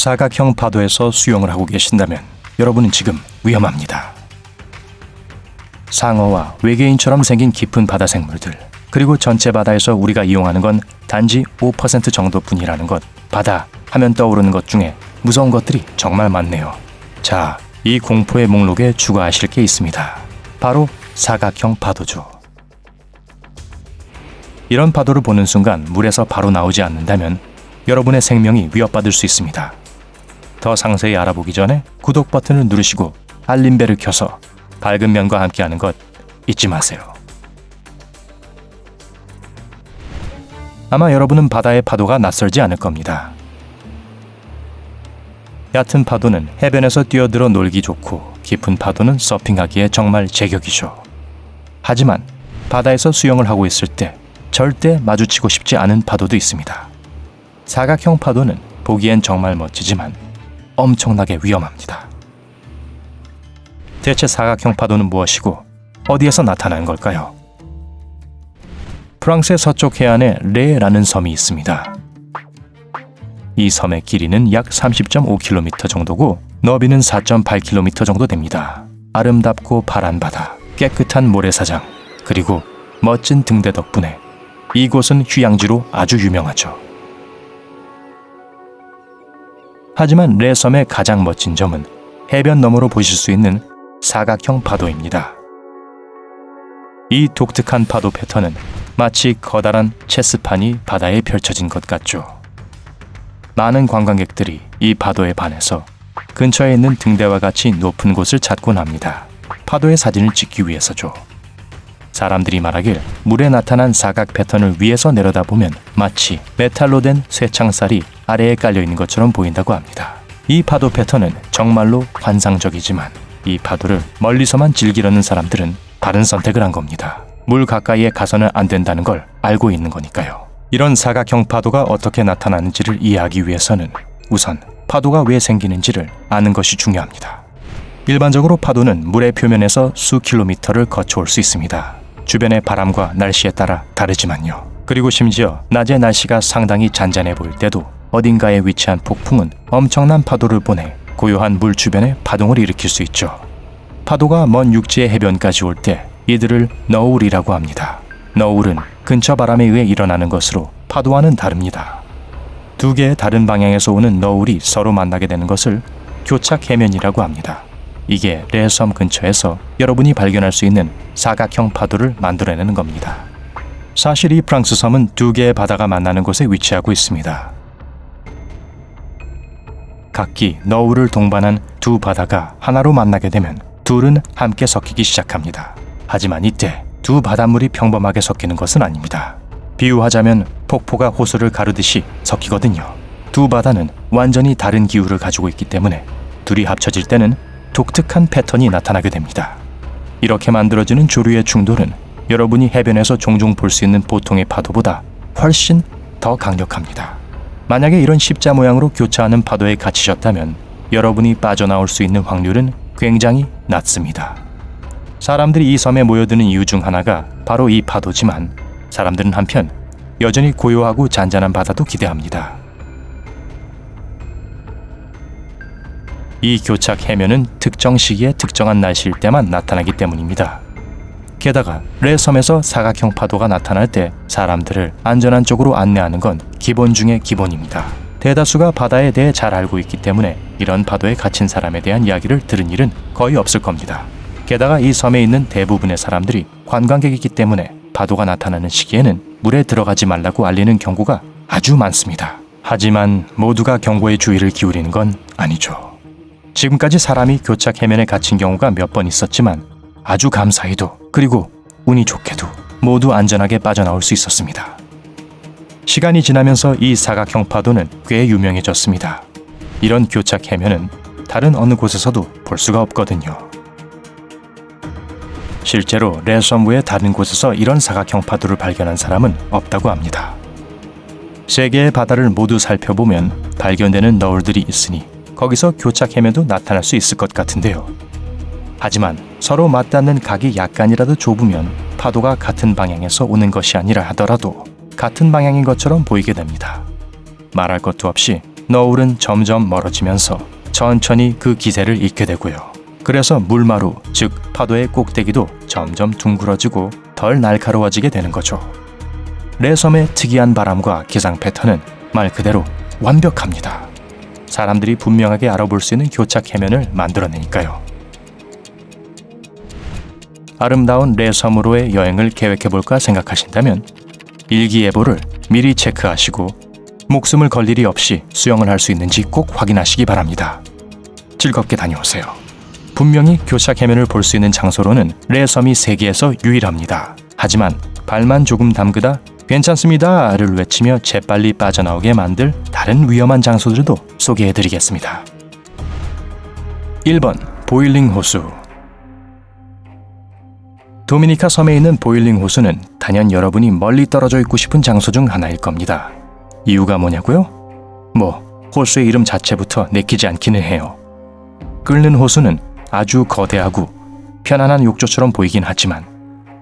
사각형 파도에서 수영을 하고 계신다면 여러분은 지금 위험합니다. 상어와 외계인처럼 생긴 깊은 바다 생물들, 그리고 전체 바다에서 우리가 이용하는 건 단지 5% 정도뿐이라는 것, 바다 하면 떠오르는 것 중에 무서운 것들이 정말 많네요. 자, 이 공포의 목록에 추가하실 게 있습니다. 바로 사각형 파도죠. 이런 파도를 보는 순간 물에서 바로 나오지 않는다면 여러분의 생명이 위협받을 수 있습니다. 더 상세히 알아보기 전에 구독 버튼을 누르시고 알림벨을 켜서 밝은 면과 함께하는 것 잊지 마세요. 아마 여러분은 바다의 파도가 낯설지 않을 겁니다. 얕은 파도는 해변에서 뛰어들어 놀기 좋고 깊은 파도는 서핑하기에 정말 제격이죠. 하지만 바다에서 수영을 하고 있을 때 절대 마주치고 싶지 않은 파도도 있습니다. 사각형 파도는 보기엔 정말 멋지지만 엄청나게 위험합니다. 대체 사각형 파도는 무엇이고 어디에서 나타나는 걸까요? 프랑스의 서쪽 해안에 레라는 섬이 있습니다. 이 섬의 길이는 약 30.5km 정도고 너비는 4.8km 정도 됩니다. 아름답고 파란 바다, 깨끗한 모래사장, 그리고 멋진 등대 덕분에 이곳은 휴양지로 아주 유명하죠. 하지만 레 섬의 가장 멋진 점은 해변 너머로 보실 수 있는 사각형 파도입니다. 이 독특한 파도 패턴은 마치 커다란 체스판이 바다에 펼쳐진 것 같죠. 많은 관광객들이 이 파도에 반해서 근처에 있는 등대와 같이 높은 곳을 찾곤 합니다. 파도의 사진을 찍기 위해서죠. 사람들이 말하길 물에 나타난 사각 패턴을 위에서 내려다보면 마치 메탈로 된 쇠창살이 아래에 깔려있는 것처럼 보인다고 합니다. 이 파도 패턴은 정말로 환상적이지만 이 파도를 멀리서만 즐기려는 사람들은 다른 선택을 한 겁니다. 물 가까이에 가서는 안 된다는 걸 알고 있는 거니까요. 이런 사각형 파도가 어떻게 나타나는지를 이해하기 위해서는 우선 파도가 왜 생기는지를 아는 것이 중요합니다. 일반적으로 파도는 물의 표면에서 수 킬로미터를 거쳐올 수 있습니다. 주변의 바람과 날씨에 따라 다르지만요. 그리고 심지어 낮에 날씨가 상당히 잔잔해 보일 때도 어딘가에 위치한 폭풍은 엄청난 파도를 보내 고요한 물 주변에 파동을 일으킬 수 있죠. 파도가 먼 육지의 해변까지 올 때 이들을 너울이라고 합니다. 너울은 근처 바람에 의해 일어나는 것으로 파도와는 다릅니다. 두 개의 다른 방향에서 오는 너울이 서로 만나게 되는 것을 교착 해면이라고 합니다. 이게 레섬 근처에서 여러분이 발견할 수 있는 사각형 파도를 만들어내는 겁니다. 사실 이 프랑스 섬은 두 개의 바다가 만나는 곳에 위치하고 있습니다. 각기 너울을 동반한 두 바다가 하나로 만나게 되면 둘은 함께 섞이기 시작합니다. 하지만 이때 두 바닷물이 평범하게 섞이는 것은 아닙니다. 비유하자면 폭포가 호수를 가르듯이 섞이거든요. 두 바다는 완전히 다른 기후를 가지고 있기 때문에 둘이 합쳐질 때는 독특한 패턴이 나타나게 됩니다. 이렇게 만들어지는 조류의 충돌은 여러분이 해변에서 종종 볼 수 있는 보통의 파도보다 훨씬 더 강력합니다. 만약에 이런 십자 모양으로 교차하는 파도에 갇히셨다면 여러분이 빠져나올 수 있는 확률은 굉장히 낮습니다. 사람들이 이 섬에 모여드는 이유 중 하나가 바로 이 파도지만 사람들은 한편 여전히 고요하고 잔잔한 바다도 기대합니다. 이 교착 해면은 특정 시기에 특정한 날씨일 때만 나타나기 때문입니다. 게다가 레 섬에서 사각형 파도가 나타날 때 사람들을 안전한 쪽으로 안내하는 건 기본 중의 기본입니다. 대다수가 바다에 대해 잘 알고 있기 때문에 이런 파도에 갇힌 사람에 대한 이야기를 들은 일은 거의 없을 겁니다. 게다가 이 섬에 있는 대부분의 사람들이 관광객이기 때문에 파도가 나타나는 시기에는 물에 들어가지 말라고 알리는 경고가 아주 많습니다. 하지만 모두가 경고에 주의를 기울이는 건 아니죠. 지금까지 사람이 교착 해면에 갇힌 경우가 몇 번 있었지만 아주 감사히도 그리고 운이 좋게도 모두 안전하게 빠져나올 수 있었습니다. 시간이 지나면서 이 사각형 파도는 꽤 유명해졌습니다. 이런 교착 해면은 다른 어느 곳에서도 볼 수가 없거든요. 실제로 레섬 외의 다른 곳에서 이런 사각형 파도를 발견한 사람은 없다고 합니다. 세 개의 바다를 모두 살펴보면 발견되는 너울들이 있으니 거기서 교착 해면도 나타날 수 있을 것 같은데요. 하지만 서로 맞닿는 각이 약간이라도 좁으면 파도가 같은 방향에서 오는 것이 아니라 하더라도 같은 방향인 것처럼 보이게 됩니다. 말할 것도 없이 너울은 점점 멀어지면서 천천히 그 기세를 잃게 되고요. 그래서 물마루, 즉 파도의 꼭대기도 점점 둥그러지고 덜 날카로워지게 되는 거죠. 레섬의 특이한 바람과 기상 패턴은 말 그대로 완벽합니다. 사람들이 분명하게 알아볼 수 있는 교착 해면을 만들어내니까요. 아름다운 레섬으로의 여행을 계획해볼까 생각하신다면 일기예보를 미리 체크하시고 목숨을 걸 일이 없이 수영을 할 수 있는지 꼭 확인하시기 바랍니다. 즐겁게 다녀오세요. 분명히 교착 해면을 볼 수 있는 장소로는 레섬이 세계에서 유일합니다. 하지만 발만 조금 담그다 괜찮습니다를 외치며 재빨리 빠져나오게 만들 다른 위험한 장소들도 소개해드리겠습니다. 1번 보일링 호수. 도미니카 섬에 있는 보일링 호수는 단연 여러분이 멀리 떨어져 있고 싶은 장소 중 하나일 겁니다. 이유가 뭐냐고요? 호수의 이름 자체부터 내키지 않기는 해요. 끓는 호수는 아주 거대하고 편안한 욕조처럼 보이긴 하지만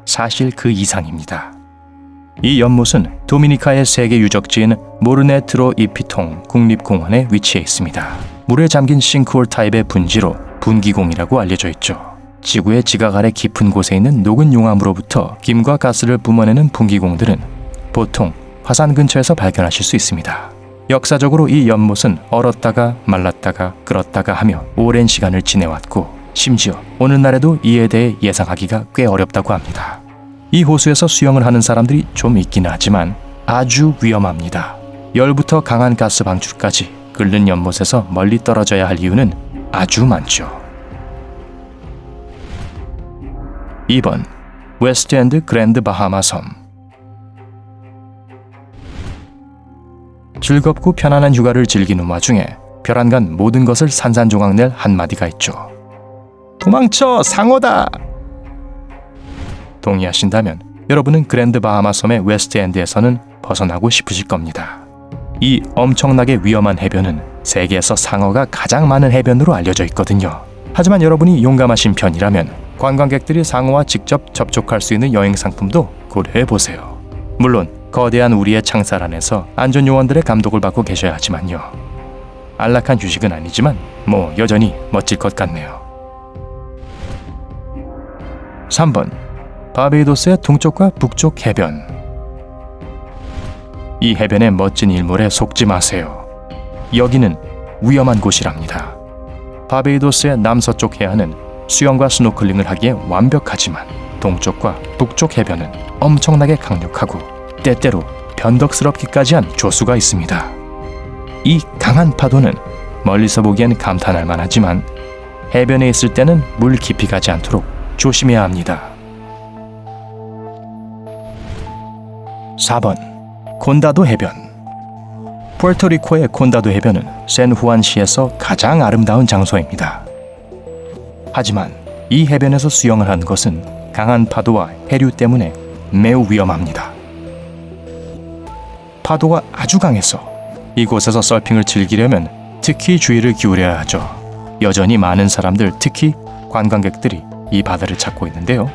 사실 그 이상입니다. 이 연못은 도미니카의 세계 유적지인 모르네트로 이피통 국립공원에 위치해 있습니다. 물에 잠긴 싱크홀 타입의 분지로 분기공이라고 알려져 있죠. 지구의 지각 아래 깊은 곳에 있는 녹은 용암으로부터 김과 가스를 뿜어내는 분기공들은 보통 화산 근처에서 발견하실 수 있습니다. 역사적으로 이 연못은 얼었다가 말랐다가 끓었다가 하며 오랜 시간을 지내왔고 심지어 오늘날에도 이에 대해 예상하기가 꽤 어렵다고 합니다. 이 호수에서 수영을 하는 사람들이 좀 있기는 하지만 아주 위험합니다. 열부터 강한 가스 방출까지 끓는 연못에서 멀리 떨어져야 할 이유는 아주 많죠. 2번 웨스트엔드 그랜드 바하마 섬. 즐겁고 편안한 휴가를 즐기는 와중에 별안간 모든 것을 산산조각낼 한마디가 있죠. 도망쳐, 상어다! 동의하신다면 여러분은 그랜드 바하마 섬의 웨스트엔드에서는 벗어나고 싶으실 겁니다. 이 엄청나게 위험한 해변은 세계에서 상어가 가장 많은 해변으로 알려져 있거든요. 하지만 여러분이 용감하신 편이라면 관광객들이 상어와 직접 접촉할 수 있는 여행 상품도 고려해보세요. 물론 거대한 우리의 창살 안에서 안전요원들의 감독을 받고 계셔야 하지만요. 안락한 휴식은 아니지만 여전히 멋질 것 같네요. 3번 바베이도스의 동쪽과 북쪽 해변. 이 해변의 멋진 일몰에 속지 마세요. 여기는 위험한 곳이랍니다. 바베이도스의 남서쪽 해안은 수영과 스노클링을 하기에 완벽하지만 동쪽과 북쪽 해변은 엄청나게 강력하고 때때로 변덕스럽기까지 한 조수가 있습니다. 이 강한 파도는 멀리서 보기엔 감탄할 만하지만 해변에 있을 때는 물 깊이 가지 않도록 조심해야 합니다. 4번 콘다도 해변. 푸에르토리코의 콘다도 해변은 샌후안시에서 가장 아름다운 장소입니다. 하지만 이 해변에서 수영을 하는 것은 강한 파도와 해류 때문에 매우 위험합니다. 파도가 아주 강해서 이곳에서 서핑을 즐기려면 특히 주의를 기울여야 하죠. 여전히 많은 사람들, 특히 관광객들이 이 바다를 찾고 있는데요.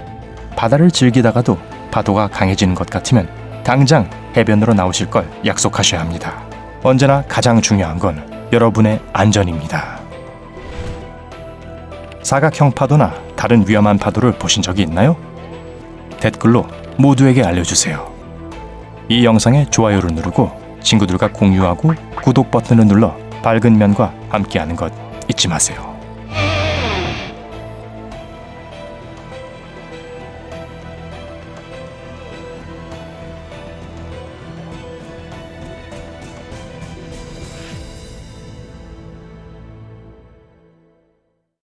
바다를 즐기다가도 파도가 강해지는 것 같으면 당장 해변으로 나오실 걸 약속하셔야 합니다. 언제나 가장 중요한 건 여러분의 안전입니다. 사각형 파도나 다른 위험한 파도를 보신 적이 있나요? 댓글로 모두에게 알려주세요. 이 영상에 좋아요를 누르고 친구들과 공유하고 구독 버튼을 눌러 밝은 면과 함께하는 것 잊지 마세요.